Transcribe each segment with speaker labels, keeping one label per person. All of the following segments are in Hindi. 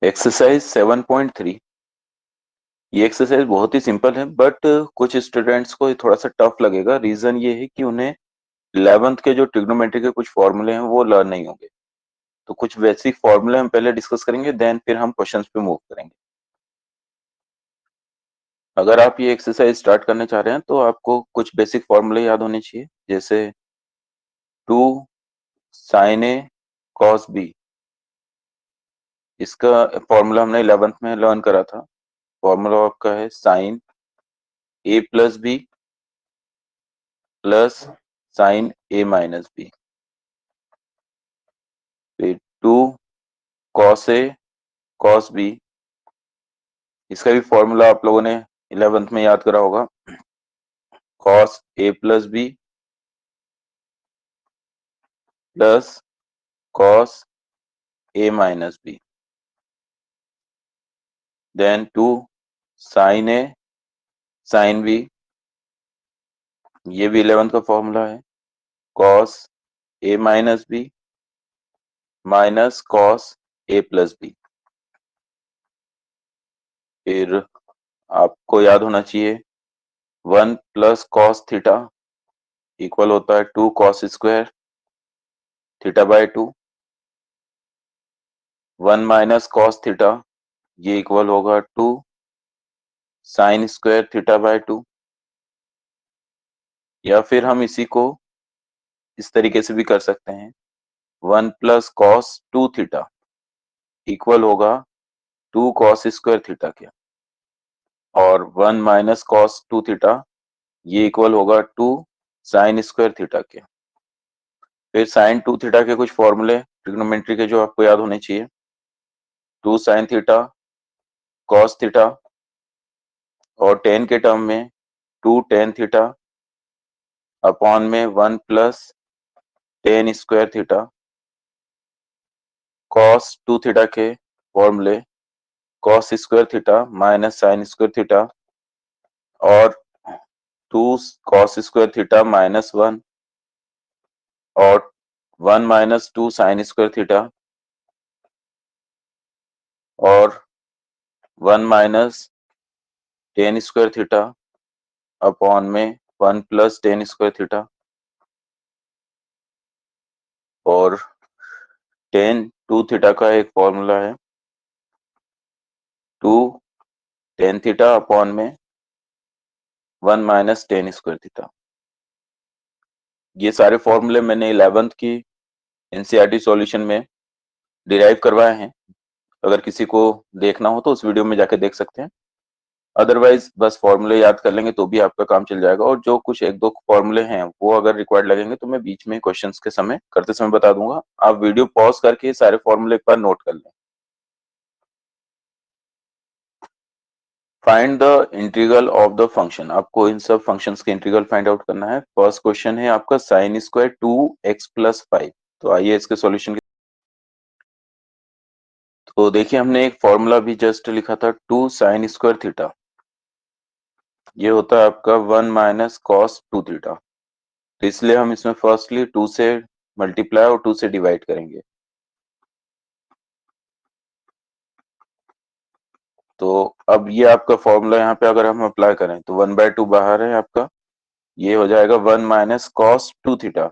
Speaker 1: एक्सरसाइज 7.3। ये एक्सरसाइज बहुत ही सिंपल है, बट कुछ स्टूडेंट्स को थोड़ा सा टफ लगेगा। रीजन ये है कि उन्हें 11th के जो ट्रिग्नोमेट्री के कुछ फॉर्मूले हैं वो लर्न नहीं होंगे। तो कुछ बेसिक फॉर्मूले हम पहले डिस्कस करेंगे, देन फिर हम क्वेश्चंस पे मूव करेंगे। अगर आप ये एक्सरसाइज स्टार्ट करने चाह रहे हैं तो आपको कुछ बेसिक फॉर्मूले याद होने चाहिए, जैसे 2 sin a cos b। इसका फॉर्मूला हमने 11th में लर्न करा था। फॉर्मूला आपका है sine a plus B plus sine a minus B. फिर 2 cos a cos b, इसका भी फॉर्मूला आप लोगों ने 11th में याद करा होगा। cos a plus B plus cos a minus B. Then 2 sin a sin b, ये भी 11th का फॉर्मूला है। cos a minus B minus cos a plus B. फिर आपको याद होना चाहिए 1 प्लस cos थीटा इक्वल होता है 2 cos square theta by 2। 1 minus cos theta ये इक्वल होगा 2 साइन स्क्वायर थीटा बाय 2। या फिर हम इसी को इस तरीके से भी कर सकते हैं, 1 प्लस कॉस 2 थीटा इक्वल होगा 2 कॉस स्क्वायर थीटा के, और 1 माइनस कॉस 2 थीटा ये इक्वल होगा 2 साइन स्क्वायर थीटा के। फिर साइन 2 थीटा के कुछ फॉर्मूले ट्रिग्नोमेट्री के जो आपको याद होने चाहिए, 2 साइन थीटा कॉस थीटा, और टेन के टर्म में 2 टेन थीटा अपॉन में 1 plus ten square theta. Cos 2 theta के फॉर्मूले cos square theta minus sine square theta, और 2 कॉस स्क्वायर थीटा माइनस 1, और 1 माइनस 2 साइन स्क्वायर थीटा, और 1 minus ten square theta upon में 1 प्लस टेन स्क्वायर थीटा, और टेन 2 थीटा का एक फॉर्मूला है 2 टेन थीटा अपॉन में 1 माइनस टेन स्क्वायर थीटा। ये सारे फॉर्मूले मैंने 11th की एनसीईआरटी सॉल्यूशन में डिराइव करवाए हैं। अगर किसी को देखना हो तो उस वीडियो में जाके देख सकते हैं। अदरवाइज बस फॉर्मूले याद कर लेंगे तो भी आपका काम चल जाएगा, और जो कुछ एक दो फॉर्मूले हैं वो अगर रिक्वायर्ड लगेंगे तो मैं बीच में क्वेश्चंस के समय करते समय बता दूंगा। आप वीडियो पॉज करके सारे फॉर्मूले एक बार नोट कर लें। Find the integral of the function. आपको इन सब फंक्शंस के इंटीग्रल फाइंड आउट करना है। फर्स्ट क्वेश्चन है आपका साइन स्क्वायर 2x प्लस 5। तो आइए इसके सॉल्यूशन के। तो देखिए हमने एक फॉर्मूला भी जस्ट लिखा था 2 साइन स्क्वायर थीटा, ये होता है आपका 1 माइनस कॉस 2 थीटा। तो इसलिए हम इसमें फर्स्टली 2 से मल्टीप्लाई और 2 से डिवाइड करेंगे। तो अब ये आपका फॉर्मूला यहाँ पे अगर हम अप्लाई करें तो 1/2 बाहर है आपका, ये हो जाएगा 1 minus cos 2 theta.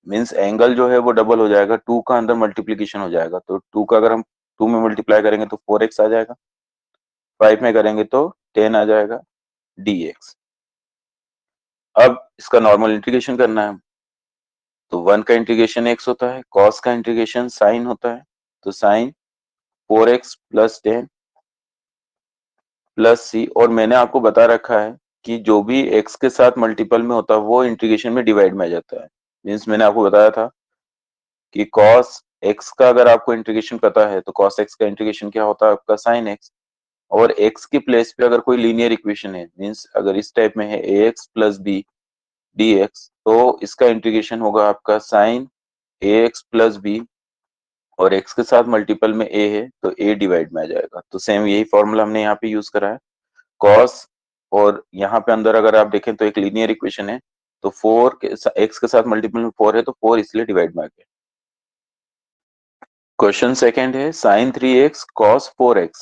Speaker 1: Means angle जो है वो डबल हो जाएगा, 2 का अंदर मल्टीप्लीकेशन हो जाएगा। तो 2 का अगर हम 2 में मल्टीप्लाई करेंगे तो 4x आ जाएगा, 5 में करेंगे तो 10 आ जाएगा dx। अब इसका नॉर्मल इंटीग्रेशन करना है। तो 1 का इंटीग्रेशन x होता है, cos का इंटीग्रेशन साइन होता है, तो sign 4x plus 10 plus c। और मैंने आपको बता रखा है कि जो भी x के साथ मल्टीपल में होता है वो इंटीग्रेशन में डिवाइड में आ जाता है। मीन्स मैंने आपको बताया था कि cos x का अगर आपको इंटीग्रेशन पता है तो cos x का इंटीग्रेशन क्या होता है आपका sin x। और x की प्लेस पे अगर कोई लीनियर इक्वेशन है, मीन्स अगर इस टाइप में है ax प्लस b dx, तो इसका इंटीग्रेशन होगा आपका sin ax प्लस b, और x के साथ मल्टीपल में a है तो a डिवाइड में आ जाएगा। तो सेम यही फॉर्मूला हमने यहाँ पे यूज करा है cos, और यहाँ पे अंदर अगर आप देखें तो एक लीनियर इक्वेशन है, तो 4 के x के साथ मल्टीपल में 4 है तो 4 इसलिए डिवाइड में आ गया। क्वेश्चन सेकंड है sin 3x cos 4x।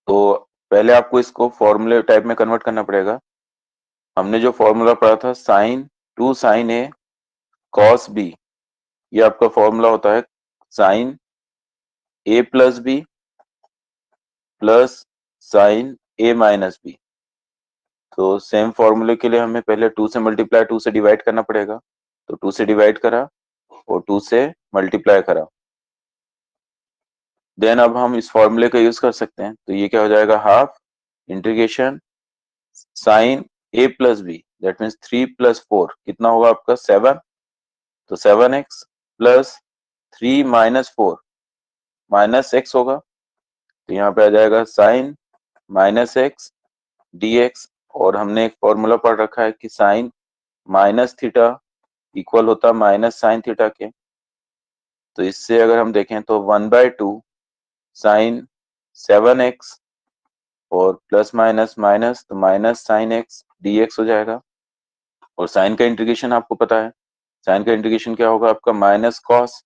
Speaker 1: तो पहले आपको इसको फॉर्मूले टाइप में कन्वर्ट करना पड़ेगा। हमने जो फॉर्मूला पढ़ा था sin a cos b, ये आपका फॉर्मूला होता है sin a plus b plus sin a minus b। तो सेम फॉर्मूले के लिए हमें पहले 2 से मल्टीप्लाई 2 से डिवाइड करना पड़ेगा। तो 2 से डिवाइड करा और 2 से मल्टीप्लाई करा। देन अब हम इस फॉर्मूले का यूज कर सकते हैं। तो ये क्या हो जाएगा, half integration sine a plus B, that means 3 plus 4 कितना होगा आपका 7। तो 7x plus 3 minus 4 minus x होगा। तो यहाँ पे आ जाएगा साइन माइनस एक्स dx। और हमने एक फॉर्मूला पढ़ रखा है कि साइन माइनस थीटा इक्वल होता माइनस साइन थीटा के। तो इससे अगर हम देखें तो 1/2 साइन 7x और प्लस माइनस माइनस तो माइनस साइन एक्स dx हो जाएगा। और साइन का इंटीग्रेशन आपको पता है, साइन का इंटीग्रेशन क्या होगा आपका माइनस कॉस।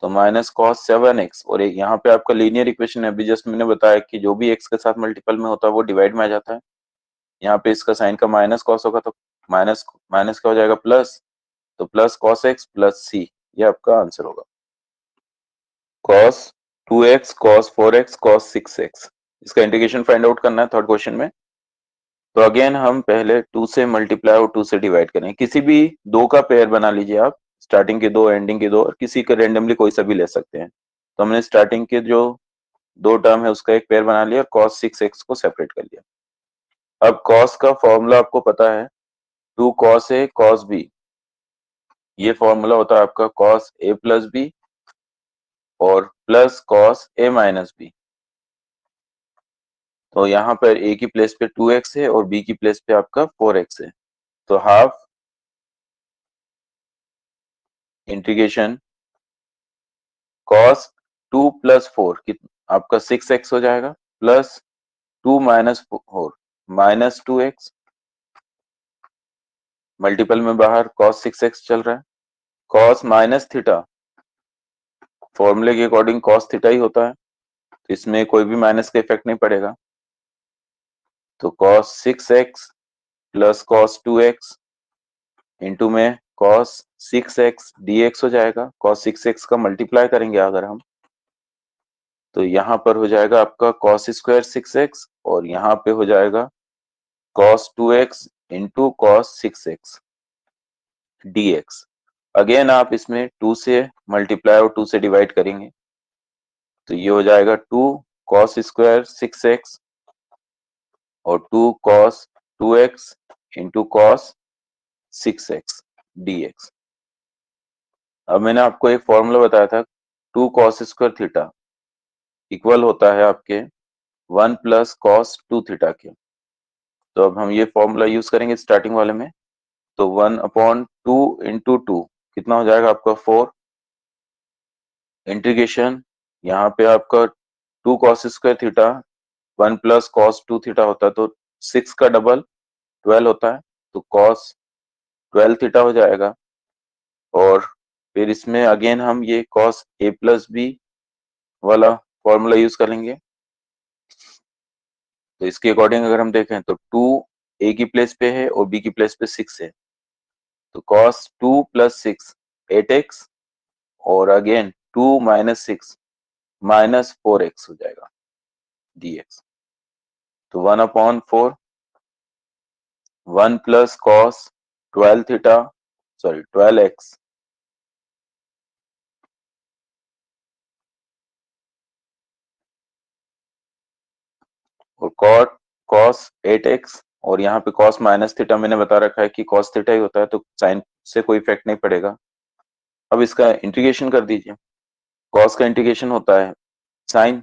Speaker 1: तो माइनस कॉस 7x। और एक यहाँ पे आपका लीनियर इक्वेशन है, अभी जस्ट मैंने बताया कि जो भी x के साथ मल्टीपल में होता है वो डिवाइड में आ जाता है। यहाँ पे इसका साइन का माइनस कॉस होगा तो माइनस माइनस क्या हो जाएगा प्लस। तो प्लस कॉस एक्स प्लस सी, ये आपका आंसर होगा। Cos 2x cos 4x cos 6x, इसका इंटीग्रेशन फाइंड आउट करना है थर्ड क्वेश्चन में। तो अगेन हम पहले 2 से मल्टीप्लाई और 2 से डिवाइड करें। किसी भी दो का पेयर बना लीजिए आप, स्टार्टिंग के दो एंडिंग के दो, और किसी का रेंडमली कोई सा भी ले सकते हैं। तो हमने स्टार्टिंग के जो दो टर्म है उसका एक पेयर बना लिया और cos 6x को सेपरेट कर लिया। अब cos का फॉर्मूला आपको पता है, 2 cos a cos b। ये फॉर्मूला होता है आपका cos a प्लस b और plus cos a minus b। तो यहाँ पर a की प्लेस पे 2x है और b की प्लेस पे आपका 4x है। तो हाफ इंटीग्रेशन cos 2 प्लस 4 आपका 6x हो जाएगा plus 2 minus 4 minus 2x। Multiple में बाहर cos 6x चल रहा है। cos माइनस थीटा, फॉर्मूले के अकॉर्डिंग cos थीटा ही होता है, तो इसमें कोई भी माइनस का इफेक्ट नहीं पड़ेगा। तो cos 6x plus cos 2x into में cos 6x dx हो जाएगा। cos 6x का मल्टीप्लाई करेंगे अगर हम, तो यहाँ पर हो जाएगा आपका cos स्क्वायर 6x और यहाँ पे हो जाएगा cos 2x into cos 6x dx। Again आप इसमें 2 से मल्टीप्लाई और 2 से डिवाइड करेंगे। तो ये हो जाएगा 2 cos स्क्वायर 6x और 2 cos 2x into cos 6x dx। अब मैंने आपको एक फॉर्मूला बताया था, 2 cos स्क्वायर थीटा इक्वल होता है आपके 1 प्लस cos 2 थीटा के। तो अब हम ये फॉर्मूला यूज करेंगे स्टार्टिंग वाले में। तो 1/2 इंटू 2 कितना हो जाएगा आपका 4। इंटीग्रेशन यहाँ पे आपका 2 cos square theta 1 plus cos 2 theta होता है, तो 6 का डबल 12 होता है, तो cos 12 थीटा हो जाएगा। और फिर इसमें अगेन हम ये cos a प्लस बी वाला फॉर्मूला यूज करेंगे। तो इसके अकॉर्डिंग अगर हम देखें तो 2 a की प्लेस पे है और b की प्लेस पे 6 है। तो cos 2 प्लस 6 8x और अगेन 2 माइनस 6 माइनस 4x हो जाएगा dx। तो 1/4 1 plus cos 12 theta sorry 12x और cot cos 8x और यहाँ पे cos माइनस थीटा मैंने बता रखा है कि cos थीटा ही होता है, तो साइन से कोई इफेक्ट नहीं पड़ेगा। अब इसका इंटीग्रेशन कर दीजिए। cos का इंटीग्रेशन होता है साइन,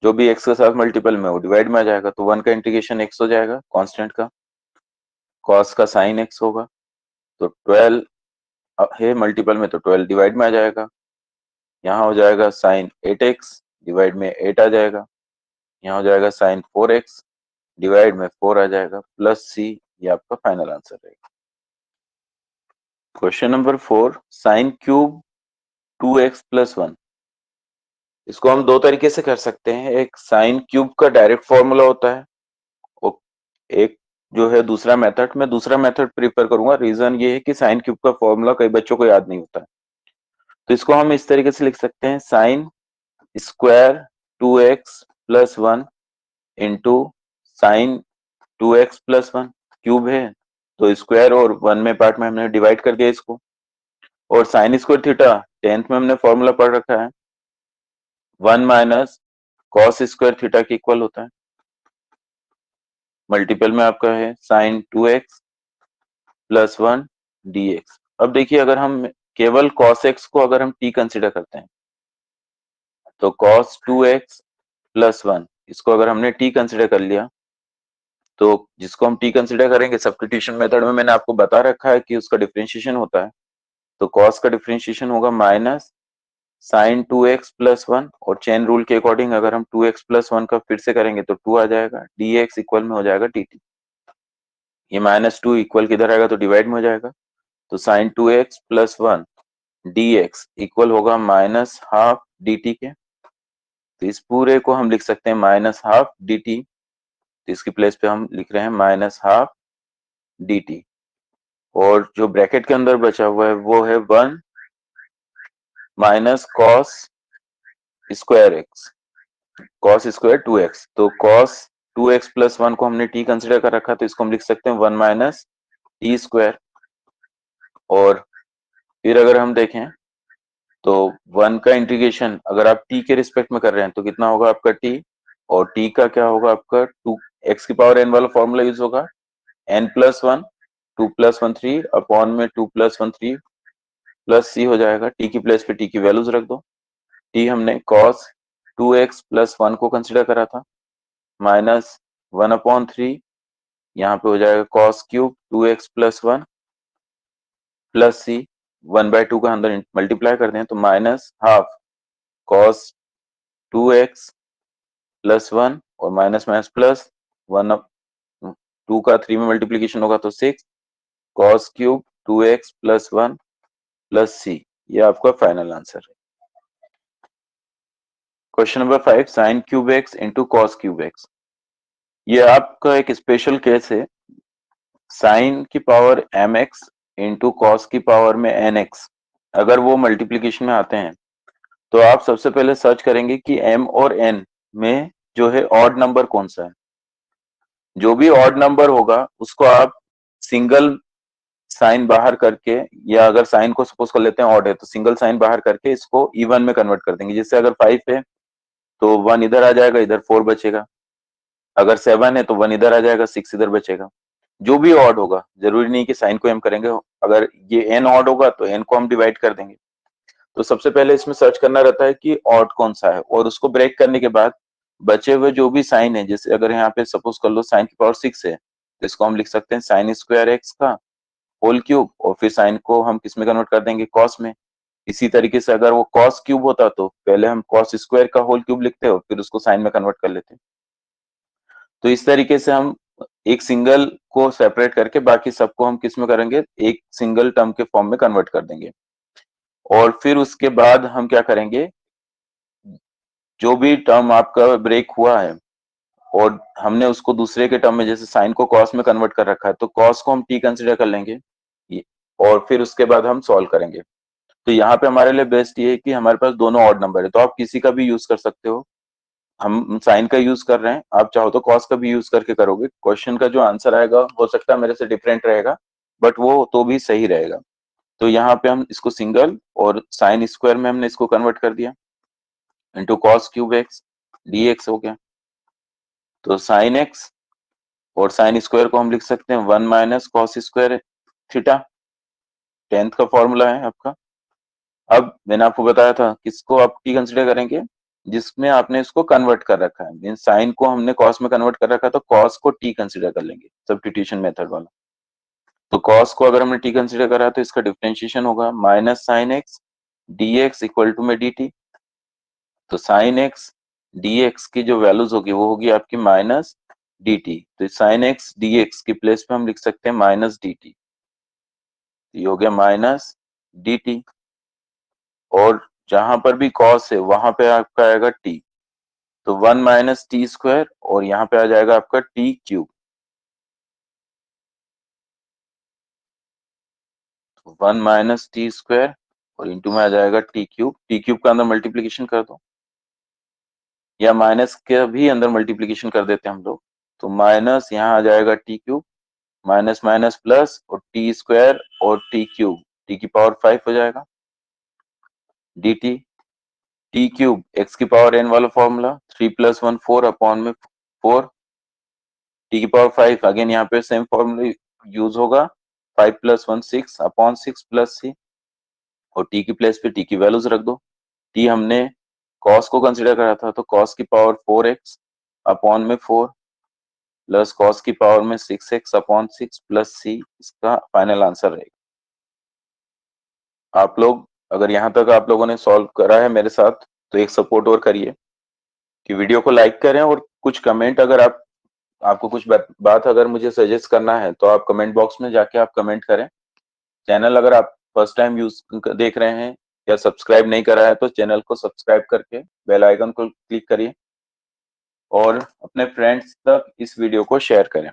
Speaker 1: जो भी x के साथ मल्टीपल में हो डिवाइड में आ जाएगा। तो 1 का इंटीग्रेशन x हो जाएगा कांस्टेंट का, cos का साइन x होगा। तो 12 है मल्टीपल में तो 12 डिवाइड में आ जाएगा। यहाँ हो जाएगा साइन 8x डिवाइड में 8 आ जाएगा। यहाँ हो जाएगा साइन 4x डिवाइड में 4 आ जाएगा प्लस c, ये आपका फाइनल आंसर रहेगा। Question number 4, sine cube 2x plus 1। इसको हम दो तरीके से कर सकते हैं, एक साइन क्यूब का डायरेक्ट फॉर्मूला होता है और एक जो है दूसरा मेथड। मैं दूसरा मेथड प्रीफर करूंगा, रीजन ये है कि साइन क्यूब का फॉर्मूला कई बच्चों को याद नहीं होता है। तो इसको हम इस तरीके से लिख सकते हैं, sine square 2x plus 1 into sine 2x plus 1, cube है तो स्क्वायर और 1 में पार्ट में हमने डिवाइड कर दिया इसको। और साइन स्क्वायर थीटा 10th में हमने फॉर्मूला पढ़ रखा है, 1 माइनस कॉस स्क्वायर थीटा के इक्वल होता है। मल्टीपल में आपका है साइन 2x प्लस 1 dx। अब देखिए, अगर हम केवल cos x को अगर हम t कंसिडर करते हैं तो cos 2x प्लस 1, इसको अगर हमने t कंसिडर कर लिया तो जिसको हम t कंसिडर करेंगे सब्स्टिट्यूशन मेथड में मैंने आपको बता रखा है कि उसका डिफरेंशिएशन होता है। तो cos का डिफरेंशिएशन होगा माइनस साइन 2x प्लस 1, और चेन रूल के अकॉर्डिंग अगर हम 2x प्लस 1 का फिर से करेंगे तो 2 आ जाएगा, dx इक्वल में हो जाएगा dt। ये माइनस 2 इक्वल किधर आएगा तो डिवाइड में हो जाएगा, तो sine 2x plus 1 dx equal होगा माइनस हाफ dt के। तो इस पूरे को हम लिख सकते हैं माइनस हाफ dt, तो इसकी प्लेस पे हम लिख रहे हैं माइनस हाफ dt। और जो ब्रैकेट के अंदर बचा हुआ है वो है 1 minus cos square x, cos square 2x। तो कॉस 2x प्लस 1 को हमने t कंसिडर कर रखा, तो इसको हम लिख सकते हैं 1 माइनस टी स्क्वायर। और फिर अगर हम देखें तो 1 का इंटीग्रेशन अगर आप t के रिस्पेक्ट में कर रहे हैं तो कितना होगा आपका t, और t का क्या होगा आपका 2 x की पावर n वाला फॉर्मूला यूज होगा, n प्लस 1 2 प्लस 1 3 अपॉन में 2 प्लस 1 3 प्लस c हो जाएगा। t की प्लेस पे t की वैल्यूज रख दो। t हमने cos 2x प्लस 1 को कंसिडर करा था, माइनस 1 अपॉन 3, यहाँ पे हो जाएगा cos cube 2x plus 1 plus c, 1/2 का अंदर मल्टीप्लाई कर दें तो minus half cos 2x plus 1 और माइनस माइनस प्लस 1, 2 का 3 में मल्टीप्लीकेशन होगा तो 6 cos cube 2x plus 1 plus c। ये आपका फाइनल आंसर है। Question number 5, sine cube x into cos cube x. ये आपका एक स्पेशल केस है, साइन की पावर mx इंटू कॉस की पावर में nx अगर वो मल्टीप्लीकेशन में आते हैं तो आप सबसे पहले सर्च करेंगे कि m और n में जो है ऑड नंबर कौन सा है। जो भी ऑड नंबर होगा उसको आप सिंगल साइन बाहर करके, या अगर साइन को सपोज कर लेते हैं ऑड है तो सिंगल साइन बाहर करके इसको इवन में कन्वर्ट कर देंगे। जैसे अगर 5 है तो 1 इधर आ जाएगा, इधर 4 बचेगा। अगर 7 है तो 1 इधर आ जाएगा, 6 इधर बचेगा। जो भी ऑड होगा, जरूरी नहीं कि साइन को हम करेंगे, अगर ये n ऑड होगा तो n को हम डिवाइड कर देंगे। तो सबसे पहले इसमें सर्च करना रहता है कि ऑड कौन सा है, और उसको ब्रेक करने के बाद बचे हुए जो भी साइन है, जैसे अगर यहाँ पे सपोज कर लो साइन की पावर 6 है तो इसको हम लिख सकते हैं साइन स्क्वायर एक्स का होल क्यूब, और फिर साइन को हम किस में कन्वर्ट कर देंगे, कॉस में। इसी तरीके से अगर वो कॉस क्यूब होता तो पहले हम कॉस स्क्वायर का होल क्यूब लिखते हो फिर उसको साइन में कन्वर्ट कर लेते। तो इस तरीके से हम एक सिंगल को सेपरेट करके बाकी सबको हम किस में करेंगे, एक सिंगल टर्म के फॉर्म में कन्वर्ट कर देंगे। और फिर उसके बाद हम क्या करेंगे, जो भी टर्म आपका ब्रेक हुआ है और हमने उसको दूसरे के टर्म में, जैसे साइन को कॉस में कन्वर्ट कर रखा है तो कॉस को हम टी कंसिडर कर लेंगे, और फिर उसके बाद हम सॉल्व करेंगे। तो यहाँ पे हमारे लिए बेस्ट ये है कि हमारे पास दोनों ऑड नंबर है, तो आप किसी का भी यूज कर सकते हो। हम साइन का यूज कर रहे हैं, आप चाहो तो कॉस का भी यूज करके करोगे, क्वेश्चन का जो आंसर आएगा हो सकता है मेरे से डिफरेंट रहेगा, बट वो तो भी सही रहेगा। तो यहाँ पे हम इसको सिंगल और साइन स्क्वायर में हमने इसको कन्वर्ट कर दिया into cos cube x dx हो गया। तो साइन एक्स और साइन स्क्वायर को हम लिख सकते हैं 1 minus cos square theta, 10th का फॉर्मूला है आपका। अब मैंने आपको बताया था किसको आप टी कंसिडर करेंगे, जिसमें आपने इसको कन्वर्ट कर रखा है, मीन साइन को हमने कॉस में कन्वर्ट कर रखा है तो कॉस को टी कंसिडर कर लेंगे, सब्स्टिट्यूशन मेथड वाला। तो कॉस को अगर हमने टी कंसिडर करा तो इसका डिफरेंशिएशन होगा minus sine X dx equal to में dt। तो साइन एक्स dx की जो वैल्यूज होगी वो होगी आपकी माइनस dt, तो साइन एक्स dx की प्लेस पे हम लिख सकते हैं माइनस dt। ये हो गया माइनस dt। और जहां पर भी cos है वहां पे आपका आएगा t, तो 1 माइनस टी स्क्वायर और यहाँ पे आ जाएगा आपका t cube. 1 minus T square और इंटू में आ जाएगा टी क्यूब का अंदर मल्टीप्लीकेशन कर दो, या माइनस के भी अंदर मल्टीप्लीकेशन कर देते हैं हम लोग, तो माइनस यहाँ आ जाएगा T cube, minus minus plus और टी स्क्वायर और टी क्यूब, टी की पावर 5 हो जाएगा D T. T cube x की पावर एन वाला फॉर्मूला, 3 प्लस 1 4 अपॉन में 4, टी की पावर 5 अगेन यहाँ पे सेम फॉर्मूला यूज होगा, 5 प्लस 1 6 अपॉन 6 प्लस सी, और टी की प्लेस पे टी की वैल्यूज रख दो। टी हमने कॉस को कंसिडर करा था, तो कॉस की पावर 4x अपॉन में 4 प्लस कॉस की पावर में 6x अपॉन 6 प्लस सी, इसका फाइनल आंसर रहेगा। आप लोग अगर यहाँ तक आप लोगों ने सॉल्व करा है मेरे साथ, तो एक सपोर्ट और करिए कि वीडियो को लाइक करें, और कुछ कमेंट अगर आपको कुछ बात अगर मुझे सजेस्ट करना है तो आप कमेंट बॉक्स में जाके आप कमेंट करें। चैनल अगर आप फर्स्ट टाइम यूज देख रहे हैं या सब्सक्राइब नहीं करा है तो चैनल को सब्सक्राइब करके बेल आइकन को क्लिक करिए और अपने फ्रेंड्स तक इस वीडियो को शेयर करें।